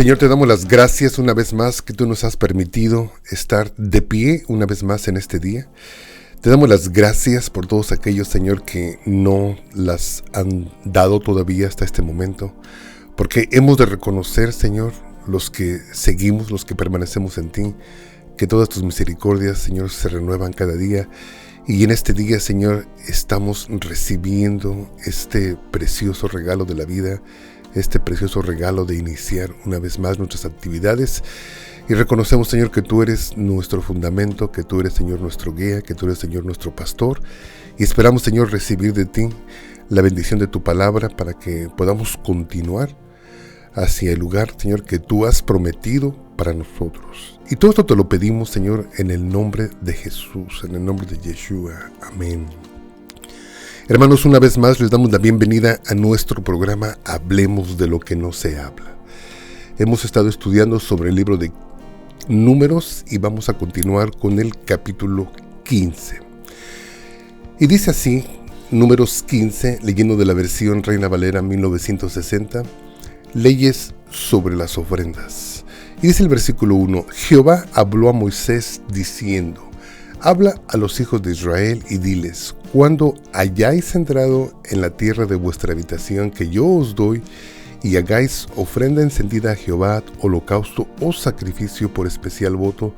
Señor, te damos las gracias una vez más que tú nos has permitido estar de pie una vez más en este día. Te damos las gracias por todos aquellos, Señor, que no las han dado todavía hasta este momento, porque hemos de reconocer, Señor, los que seguimos, los que permanecemos en ti, que todas tus misericordias, Señor, se renuevan cada día. Y en este día, Señor, estamos recibiendo este precioso regalo de la vida, este precioso regalo de iniciar una vez más nuestras actividades. Y reconocemos, Señor, que tú eres nuestro fundamento, que tú eres, Señor, nuestro guía, que tú eres, Señor, nuestro pastor. Y esperamos, Señor, recibir de ti la bendición de tu palabra para que podamos continuar hacia el lugar, Señor, que tú has prometido para nosotros. Y todo esto te lo pedimos, Señor, en el nombre de Jesús, en el nombre de Yeshua. Amén. Hermanos, una vez más les damos la bienvenida a nuestro programa Hablemos de lo que no se habla. Hemos estado estudiando sobre el libro de Números y vamos a continuar con el capítulo 15. Y dice así, Números 15, leyendo de la versión Reina Valera 1960, leyes sobre las ofrendas. Y dice el versículo 1, Jehová habló a Moisés diciendo, habla a los hijos de Israel y diles, cuando hayáis entrado en la tierra de vuestra habitación que yo os doy, y hagáis ofrenda encendida a Jehová, holocausto o sacrificio por especial voto,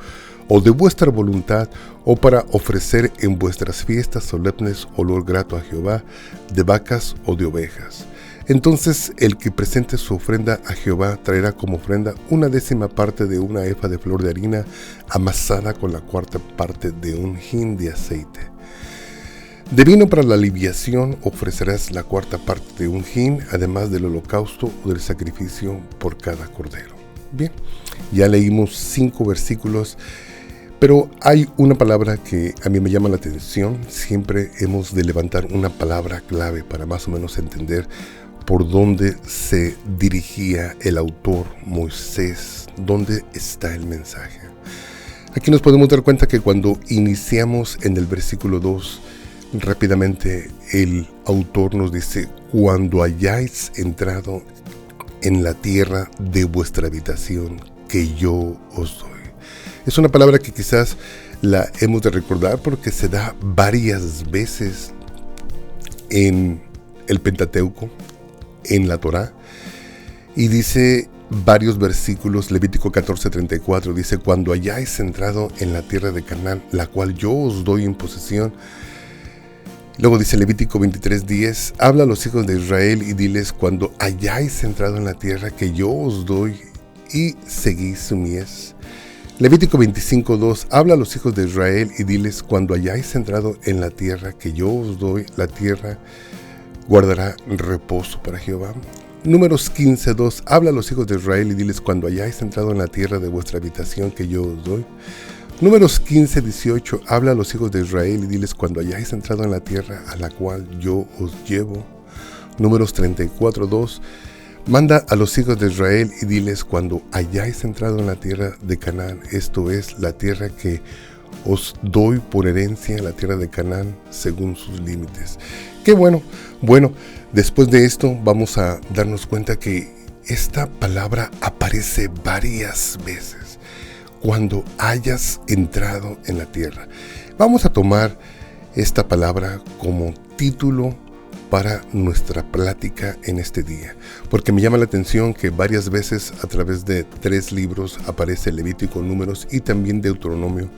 o de vuestra voluntad, o para ofrecer en vuestras fiestas solemnes olor grato a Jehová, de vacas o de ovejas. Entonces el que presente su ofrenda a Jehová traerá como ofrenda 1/10 parte de una efa de flor de harina amasada con la 1/4 parte de un hin de aceite. De vino para la libación ofrecerás la 1/4 parte de un hin, además del holocausto o del sacrificio por cada cordero. Bien, ya leímos 5 versículos, pero hay una palabra que a mí me llama la atención. Siempre hemos de levantar una palabra clave para más o menos entender por dónde se dirigía el autor Moisés, dónde está el mensaje. Aquí nos podemos dar cuenta que cuando iniciamos en el versículo 2, rápidamente el autor nos dice, cuando hayáis entrado en la tierra de vuestra habitación que yo os doy. Es una palabra que quizás la hemos de recordar porque se da varias veces en el Pentateuco, en la Torá, y dice varios versículos. Levítico 14:34 dice, cuando hayáis entrado en la tierra de Canaán, la cual yo os doy en posesión. Luego dice Levítico 23:10, habla a los hijos de Israel y diles, cuando hayáis entrado en la tierra que yo os doy y seguís su mies. Levítico 25:2, habla a los hijos de Israel y diles, cuando hayáis entrado en la tierra que yo os doy, la tierra guardará reposo para Jehová. Números 15:2, habla a los hijos de Israel y diles, cuando hayáis entrado en la tierra de vuestra habitación que yo os doy. Números 15:18, habla a los hijos de Israel y diles, cuando hayáis entrado en la tierra a la cual yo os llevo. Números 34:2, manda a los hijos de Israel y diles, cuando hayáis entrado en la tierra de Canaán, esto es, la tierra que os doy por herencia, la tierra de Canaán, según sus límites. Qué bueno. Bueno, después de esto vamos a darnos cuenta que esta palabra aparece varias veces. Cuando hayas entrado en la tierra. Vamos a tomar esta palabra como título para nuestra plática en este día, porque me llama la atención que varias veces a través de 3 libros aparece Levítico, Números y también Deuteronomio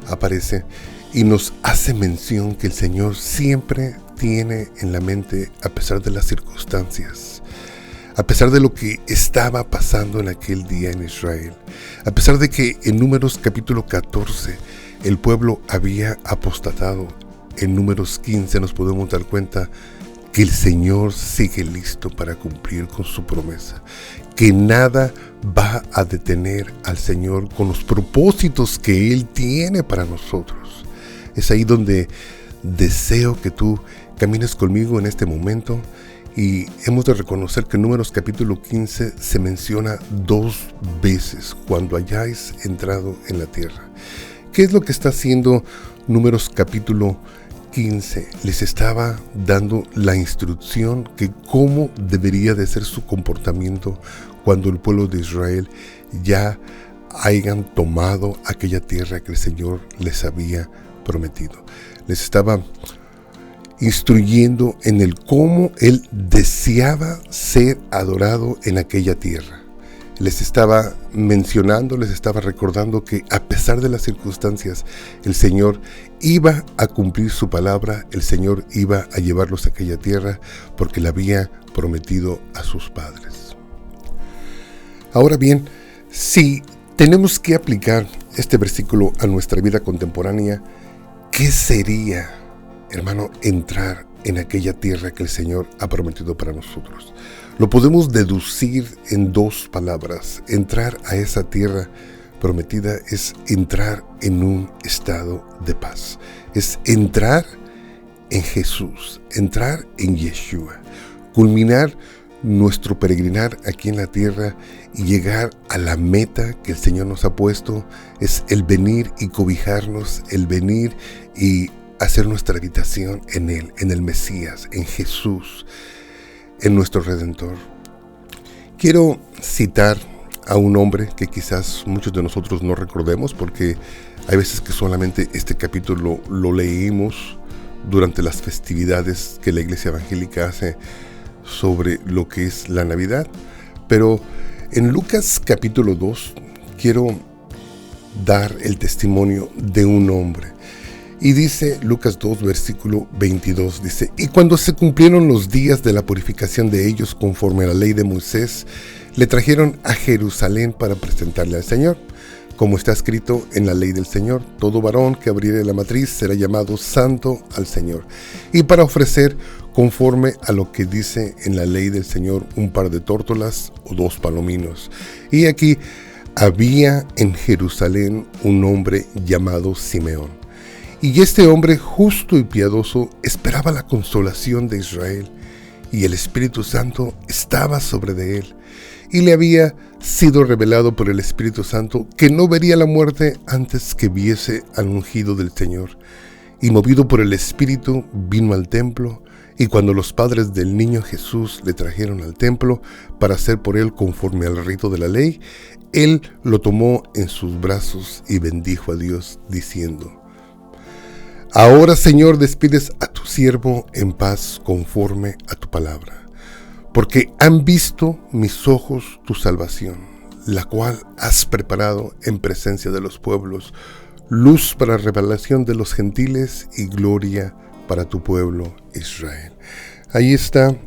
aparece y nos hace mención que el Señor siempre tiene en la mente, a pesar de las circunstancias, a pesar de lo que estaba pasando en aquel día en Israel, a pesar de que en Números capítulo 14 el pueblo había apostatado, en Números 15 nos podemos dar cuenta que el Señor sigue listo para cumplir con su promesa, que nada va a detener al Señor con los propósitos que Él tiene para nosotros. Es ahí donde deseo que tú camines conmigo en este momento. Y hemos de reconocer que en Números capítulo 15 se menciona 2 veces, cuando hayáis entrado en la tierra. ¿Qué es lo que está haciendo Números capítulo 15? 15 les estaba dando la instrucción que cómo debería de ser su comportamiento cuando el pueblo de Israel ya hayan tomado aquella tierra que el Señor les había prometido. Les estaba instruyendo en el cómo Él deseaba ser adorado en aquella tierra. Les estaba mencionando, les estaba recordando que a pesar de las circunstancias, el Señor iba a cumplir su palabra, el Señor iba a llevarlos a aquella tierra porque la había prometido a sus padres. Ahora bien, si tenemos que aplicar este versículo a nuestra vida contemporánea, ¿qué sería, hermano, entrar en aquella tierra que el Señor ha prometido para nosotros? Lo podemos deducir en dos palabras. Entrar a esa tierra prometida es entrar en un estado de paz. Es entrar en Jesús, entrar en Yeshua, culminar nuestro peregrinar aquí en la tierra y llegar a la meta que el Señor nos ha puesto. Es el venir y cobijarnos, el venir y hacer nuestra habitación en Él, en el Mesías, en Jesús, en nuestro Redentor. Quiero citar a un hombre que quizás muchos de nosotros no recordemos, porque hay veces que solamente este capítulo lo leímos durante las festividades que la Iglesia Evangélica hace sobre lo que es la Navidad. Pero en Lucas capítulo 2 quiero dar el testimonio de un hombre. Y dice Lucas 2, versículo 22, dice: y cuando se cumplieron los días de la purificación de ellos conforme a la ley de Moisés, le trajeron a Jerusalén para presentarle al Señor. Como está escrito en la ley del Señor, todo varón que abriere la matriz será llamado santo al Señor. Y para ofrecer, conforme a lo que dice en la ley del Señor, un par de tórtolas o 2 palominos. Y aquí había en Jerusalén un hombre llamado Simeón. Y este hombre justo y piadoso esperaba la consolación de Israel, y el Espíritu Santo estaba sobre de él. Y le había sido revelado por el Espíritu Santo que no vería la muerte antes que viese al ungido del Señor. Y movido por el Espíritu vino al templo, y cuando los padres del niño Jesús le trajeron al templo para hacer por él conforme al rito de la ley, él lo tomó en sus brazos y bendijo a Dios, diciendo: ahora, Señor, despides a tu siervo en paz conforme a tu palabra, porque han visto mis ojos tu salvación, la cual has preparado en presencia de los pueblos, luz para revelación de los gentiles y gloria para tu pueblo Israel. Ahí está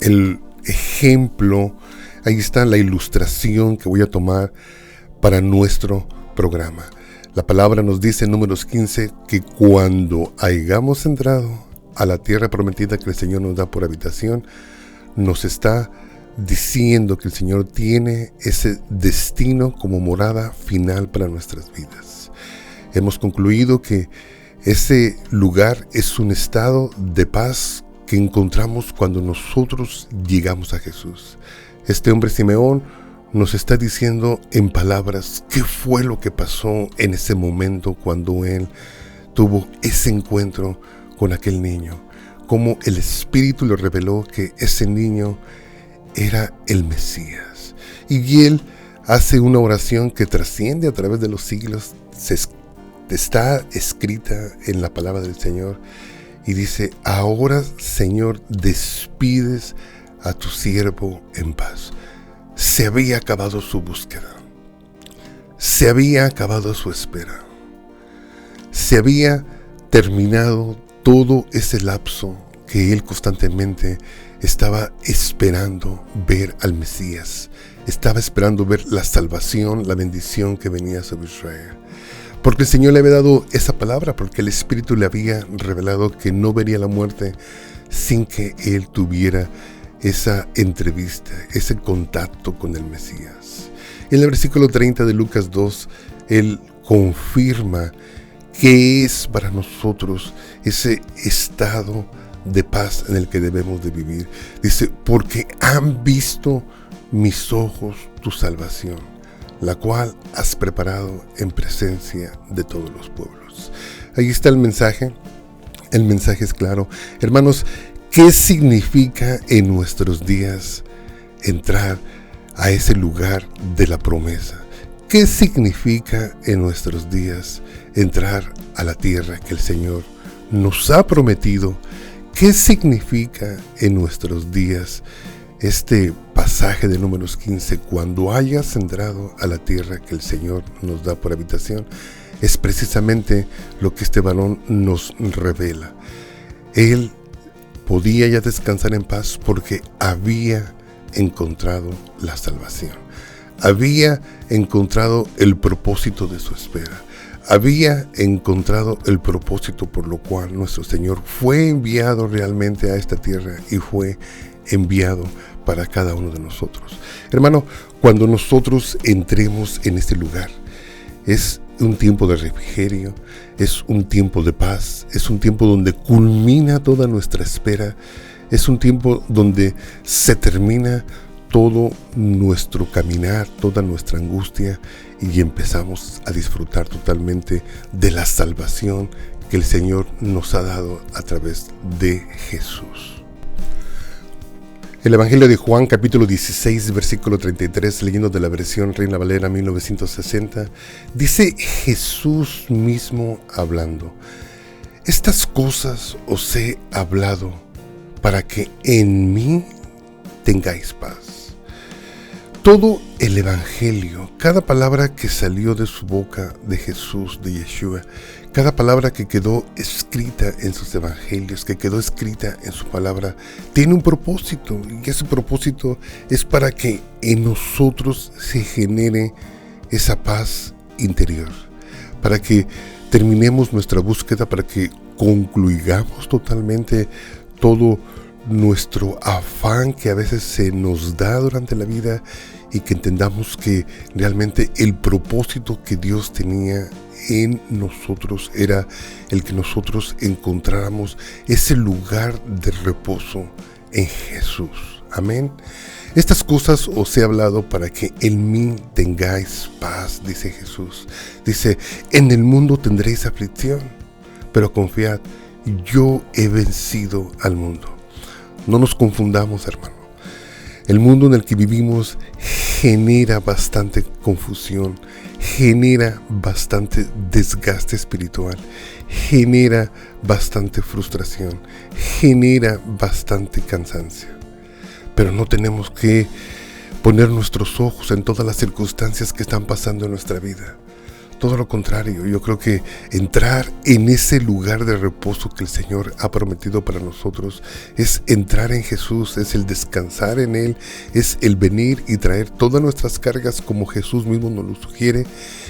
el ejemplo, ahí está la ilustración que voy a tomar para nuestro programa. La palabra nos dice en Números 15 que cuando hayamos entrado a la tierra prometida que el Señor nos da por habitación, nos está diciendo que el Señor tiene ese destino como morada final para nuestras vidas. Hemos concluido que ese lugar es un estado de paz que encontramos cuando nosotros llegamos a Jesús. Este hombre Simeón nos está diciendo en palabras qué fue lo que pasó en ese momento cuando él tuvo ese encuentro con aquel niño, cómo el Espíritu le reveló que ese niño era el Mesías. Y él hace una oración que trasciende a través de los siglos, está escrita en la palabra del Señor, y dice: ahora, Señor, despides a tu siervo en paz. Se había acabado su búsqueda, se había acabado su espera, se había terminado todo ese lapso que él constantemente estaba esperando ver al Mesías, estaba esperando ver la salvación, la bendición que venía sobre Israel. Porque el Señor le había dado esa palabra, porque el Espíritu le había revelado que no vería la muerte sin que él tuviera esa entrevista, ese contacto con el Mesías. En el versículo 30 de Lucas 2, él confirma qué es para nosotros ese estado de paz en el que debemos de vivir. Dice: porque han visto mis ojos tu salvación, la cual has preparado en presencia de todos los pueblos. Ahí está el mensaje El mensaje es claro. Hermanos, ¿qué significa en nuestros días entrar a ese lugar de la promesa? ¿Qué significa en nuestros días entrar a la tierra que el Señor nos ha prometido? ¿Qué significa en nuestros días este pasaje de Números 15? Cuando hayas entrado a la tierra que el Señor nos da por habitación, es precisamente lo que este varón nos revela. Él podía ya descansar en paz porque había encontrado la salvación. Había encontrado el propósito de su espera. Había encontrado el propósito por lo cual nuestro Señor fue enviado realmente a esta tierra y fue enviado para cada uno de nosotros. Hermano, cuando nosotros entremos en este lugar, es un tiempo de refrigerio, es un tiempo de paz, es un tiempo donde culmina toda nuestra espera, es un tiempo donde se termina todo nuestro caminar, toda nuestra angustia, y empezamos a disfrutar totalmente de la salvación que el Señor nos ha dado a través de Jesús. El Evangelio de Juan, capítulo 16, versículo 33, leyendo de la versión Reina Valera 1960, dice Jesús mismo hablando: estas cosas os he hablado para que en mí tengáis paz. Todo el Evangelio, cada palabra que salió de su boca de Jesús, de Yeshua, cada palabra que quedó escrita en sus evangelios, que quedó escrita en su palabra, tiene un propósito, y ese propósito es para que en nosotros se genere esa paz interior, para que terminemos nuestra búsqueda, para que concluyamos totalmente todo nuestro afán que a veces se nos da durante la vida, y que entendamos que realmente el propósito que Dios tenía en nosotros era el que nosotros encontráramos ese lugar de reposo en Jesús. Amén. Estas cosas os he hablado para que en mí tengáis paz, dice Jesús. Dice, en el mundo tendréis aflicción, pero confiad, yo he vencido al mundo. No nos confundamos, hermano. El mundo en el que vivimos genera bastante confusión, genera bastante desgaste espiritual, genera bastante frustración, genera bastante cansancio. Pero no tenemos que poner nuestros ojos en todas las circunstancias que están pasando en nuestra vida. Todo lo contrario, yo creo que entrar en ese lugar de reposo que el Señor ha prometido para nosotros es entrar en Jesús, es el descansar en Él, es el venir y traer todas nuestras cargas como Jesús mismo nos lo sugiere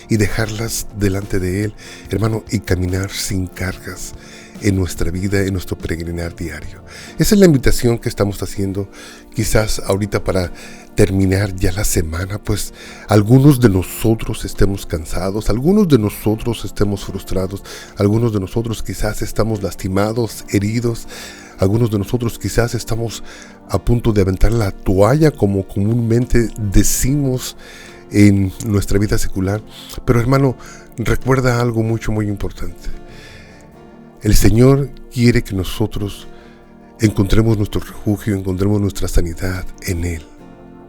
y dejarlas delante de Él, hermano, y caminar sin cargas en nuestra vida, en nuestro peregrinar diario. Esa es la invitación que estamos haciendo, quizás ahorita para terminar ya la semana, pues algunos de nosotros estemos cansados, algunos de nosotros estemos frustrados, algunos de nosotros quizás estamos lastimados, heridos, algunos de nosotros quizás estamos a punto de aventar la toalla, como comúnmente decimos en nuestra vida secular. Pero hermano, recuerda algo muy importante. El Señor quiere que nosotros encontremos nuestro refugio, encontremos nuestra sanidad en Él,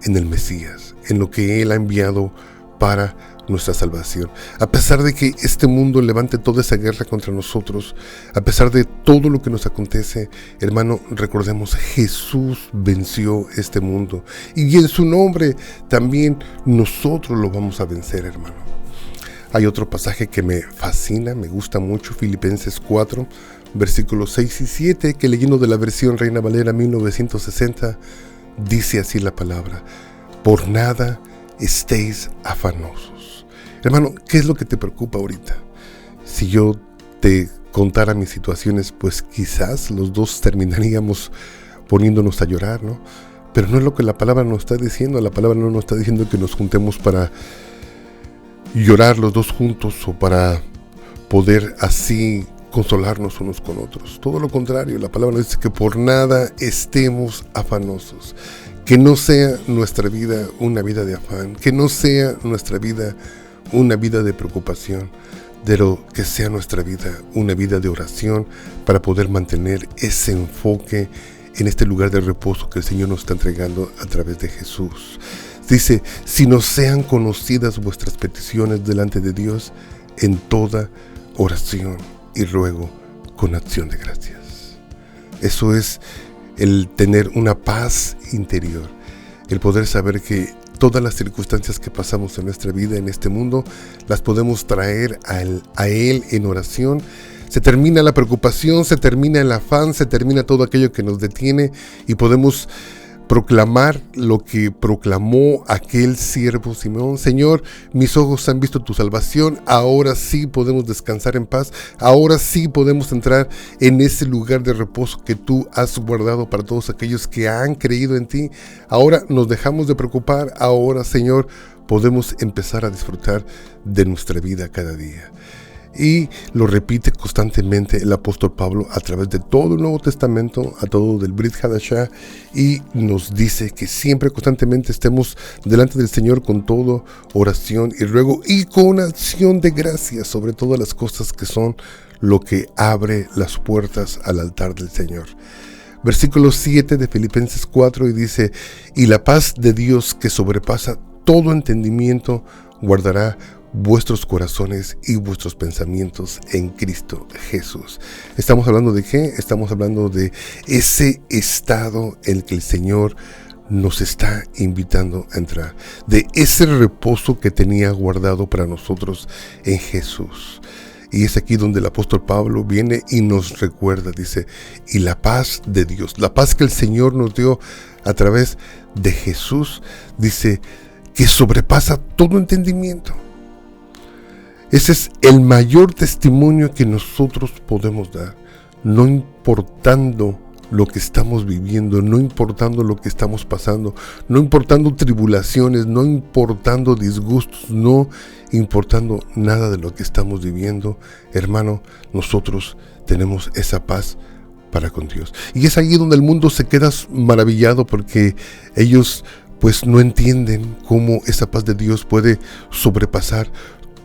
en el Mesías, en lo que Él ha enviado para nuestra salvación. A pesar de que este mundo levante toda esa guerra contra nosotros, a pesar de todo lo que nos acontece, hermano, recordemos, Jesús venció este mundo, y en su nombre también nosotros lo vamos a vencer, hermano. Hay otro pasaje que me fascina, me gusta mucho, Filipenses 4, versículos 6 y 7, que leyendo de la versión Reina Valera 1960, dice así la palabra: por nada estéis afanosos. Hermano, ¿qué es lo que te preocupa ahorita? Si yo te contara mis situaciones, pues quizás los dos terminaríamos poniéndonos a llorar, ¿no? Pero no es lo que la palabra nos está diciendo. La palabra no nos está diciendo que nos juntemos para llorar los dos juntos o para poder así consolarnos unos con otros. Todo lo contrario, la palabra dice que por nada estemos afanosos. Que no sea nuestra vida una vida de afán, que no sea nuestra vida una vida de preocupación. de lo que sea nuestra vida, una vida de oración para poder mantener ese enfoque en este lugar de reposo que el Señor nos está entregando a través de Jesús. Dice, si no sean conocidas vuestras peticiones delante de Dios en toda oración y ruego con acción de gracias. Eso es el tener una paz interior, el poder saber que todas las circunstancias que pasamos en nuestra vida, en este mundo, las podemos traer a Él en oración. Se termina la preocupación, se termina el afán, se termina todo aquello que nos detiene y podemos proclamar lo que proclamó aquel siervo Simeón. Señor, mis ojos han visto tu salvación, ahora sí podemos descansar en paz, ahora sí podemos entrar en ese lugar de reposo que tú has guardado para todos aquellos que han creído en ti. Ahora nos dejamos de preocupar, ahora, Señor, podemos empezar a disfrutar de nuestra vida cada día. Y lo repite constantemente el apóstol Pablo a través de todo el Nuevo Testamento, a todo del Brit Hadashah, y nos dice que siempre constantemente estemos delante del Señor con todo oración y ruego y con acción de gracias sobre todas las cosas que son lo que abre las puertas al altar del Señor. Versículo 7 de Filipenses 4 y dice, y la paz de Dios que sobrepasa todo entendimiento guardará vuestros corazones y vuestros pensamientos en Cristo Jesús. ¿Estamos hablando de qué? Estamos hablando de ese estado en el que el Señor nos está invitando a entrar, de ese reposo que tenía guardado para nosotros en Jesús. Y es aquí donde el apóstol Pablo viene y nos recuerda, dice, y la paz de Dios, la paz que el Señor nos dio a través de Jesús, dice, que sobrepasa todo entendimiento. Ese es el mayor testimonio que nosotros podemos dar, no importando lo que estamos viviendo, no importando lo que estamos pasando, no importando tribulaciones, no importando disgustos, no importando nada de lo que estamos viviendo, hermano, nosotros tenemos esa paz para con Dios. Y es ahí donde el mundo se queda maravillado porque ellos pues no entienden cómo esa paz de Dios puede sobrepasar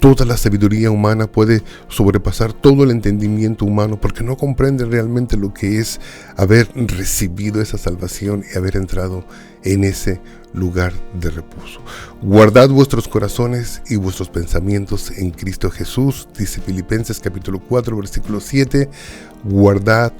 toda la sabiduría humana, puede sobrepasar todo el entendimiento humano, porque no comprenden realmente lo que es haber recibido esa salvación y haber entrado en ese lugar de reposo. Guardad vuestros corazones y vuestros pensamientos en Cristo Jesús, dice Filipenses capítulo 4, versículo 7, guardad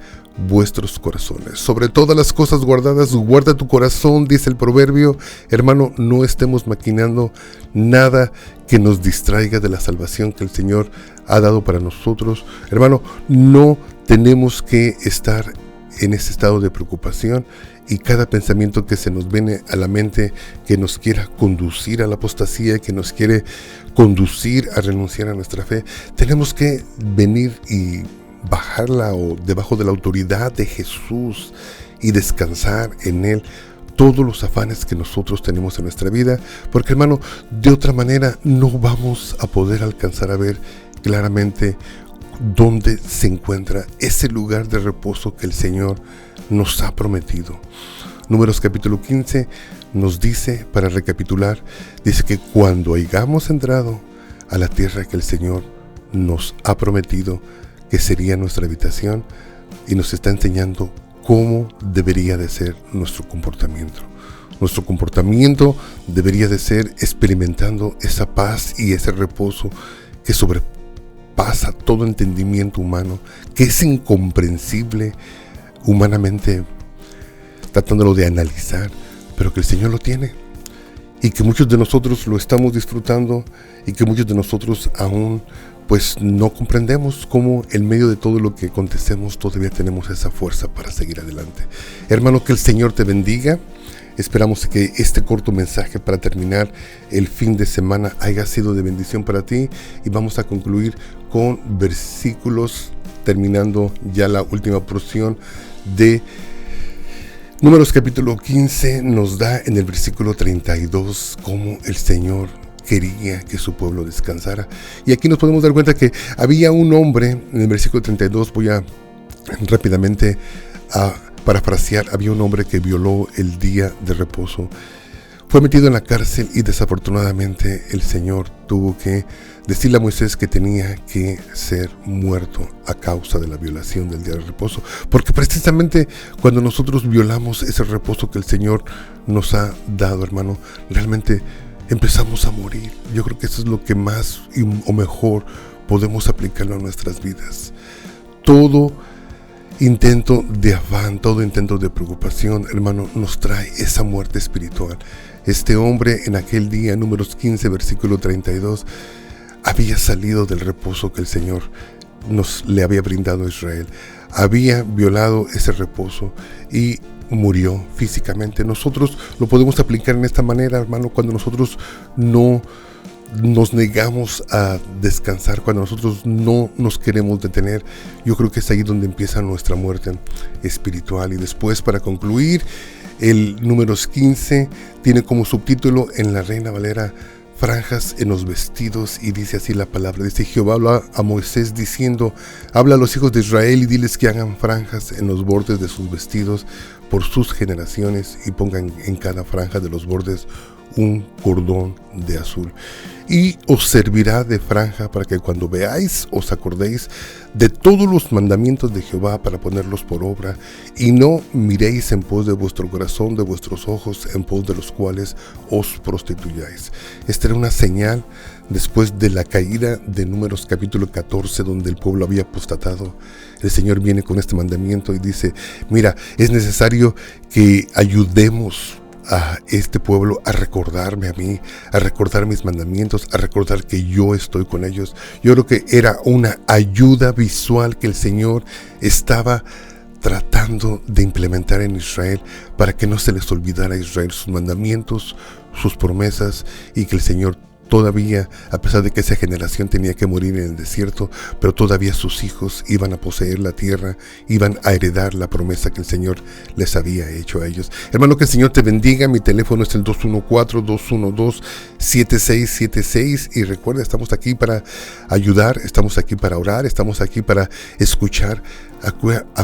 vuestros corazones. Sobre todas las cosas guardadas, guarda tu corazón, dice el proverbio. Hermano, no estemos maquinando nada que nos distraiga de la salvación que el Señor ha dado para nosotros. Hermano, no tenemos que estar en ese estado de preocupación y cada pensamiento que se nos viene a la mente que nos quiera conducir a la apostasía, que nos quiere conducir a renunciar a nuestra fe, tenemos que venir y bajarla o debajo de la autoridad de Jesús y descansar en Él todos los afanes que nosotros tenemos en nuestra vida, porque hermano, de otra manera no vamos a poder alcanzar a ver claramente dónde se encuentra ese lugar de reposo que el Señor nos ha prometido. Números capítulo 15 nos dice, para recapitular, dice que cuando hayamos entrado a la tierra que el Señor nos ha prometido, que sería nuestra habitación, y nos está enseñando cómo debería de ser nuestro comportamiento. Nuestro comportamiento debería de ser experimentando esa paz y ese reposo que sobrepasa todo entendimiento humano, que es incomprensible humanamente, tratándolo de analizar, pero que el Señor lo tiene. Y que muchos de nosotros lo estamos disfrutando y que muchos de nosotros aún pues no comprendemos cómo en medio de todo lo que acontecemos todavía tenemos esa fuerza para seguir adelante. Hermano, que el Señor te bendiga. Esperamos que este corto mensaje para terminar el fin de semana haya sido de bendición para ti, y vamos a concluir con versículos, terminando ya la última porción de Números capítulo 15. Nos da en el versículo 32 cómo el Señor quería que su pueblo descansara. Y aquí nos podemos dar cuenta que había un hombre, en el versículo 32, voy a rápidamente a parafrasear, había un hombre que violó el día de reposo. Fue metido en la cárcel y desafortunadamente el Señor tuvo que decirle a Moisés que tenía que ser muerto a causa de la violación del día de reposo. Porque precisamente cuando nosotros violamos ese reposo que el Señor nos ha dado, hermano, realmente empezamos a morir. Yo creo que eso es lo que más o mejor podemos aplicarlo a nuestras vidas. Todo intento de afán, todo intento de preocupación, hermano, nos trae esa muerte espiritual. Este hombre en aquel día, Números 15, versículo 32, había salido del reposo que el Señor le había brindado a Israel. Había violado ese reposo y murió físicamente. Nosotros lo podemos aplicar en esta manera, hermano, cuando nosotros no nos negamos a descansar, cuando nosotros no nos queremos detener. Yo creo que es ahí donde empieza nuestra muerte espiritual. Y después, para concluir, el Números 15 tiene como subtítulo en la Reina Valera: franjas en los vestidos, y dice así la palabra. Dice: Jehová habla a Moisés diciendo, habla a los hijos de Israel y diles que hagan franjas en los bordes de sus vestidos por sus generaciones, y pongan en cada franja de los bordes un cordón de azul. Y os servirá de franja para que cuando veáis os acordéis de todos los mandamientos de Jehová, para ponerlos por obra, y no miréis en pos de vuestro corazón, de vuestros ojos, en pos de los cuales os prostituyáis. Esta era una señal después de la caída de Números capítulo 14, donde el pueblo había apostatado. El Señor viene con este mandamiento y dice: mira, es necesario que ayudemos a este pueblo a recordarme a mí, a recordar mis mandamientos, a recordar que yo estoy con ellos. Yo creo que era una ayuda visual que el Señor estaba tratando de implementar en Israel, para que no se les olvidara a Israel sus mandamientos, sus promesas, y que el Señor todavía, a pesar de que esa generación tenía que morir en el desierto, pero todavía sus hijos iban a poseer la tierra, iban a heredar la promesa que el Señor les había hecho a ellos. Hermano, que el Señor te bendiga. Mi teléfono es el 214-212-7676, y recuerda, estamos aquí para ayudar, estamos aquí para orar, estamos aquí para escuchar a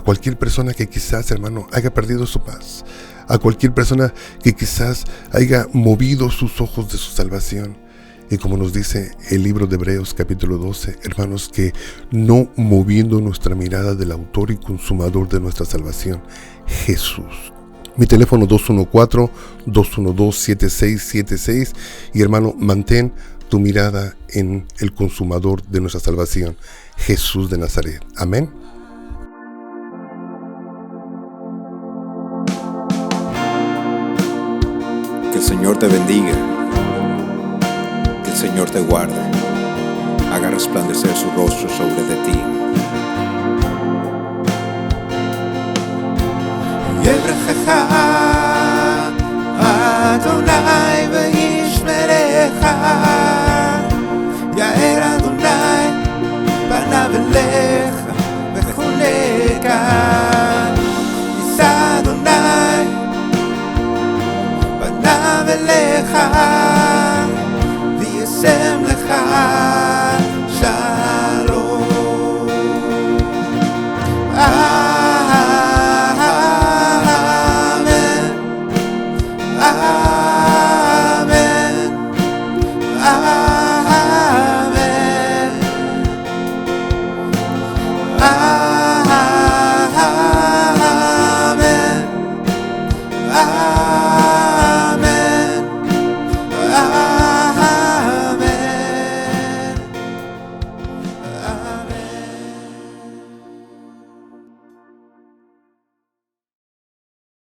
cualquier persona que quizás, hermano, haya perdido su paz, a cualquier persona que quizás haya movido sus ojos de su salvación. Y como nos dice el libro de Hebreos capítulo 12, hermanos, que no moviendo nuestra mirada del autor y consumador de nuestra salvación, Jesús. Mi teléfono 214-212-7676, y hermano, mantén tu mirada en el consumador de nuestra salvación, Jesús de Nazaret. Amén. Que el Señor te bendiga. Que el Señor te guarde, haga resplandecer su rostro sobre de ti. יברכך אדוני וישמרך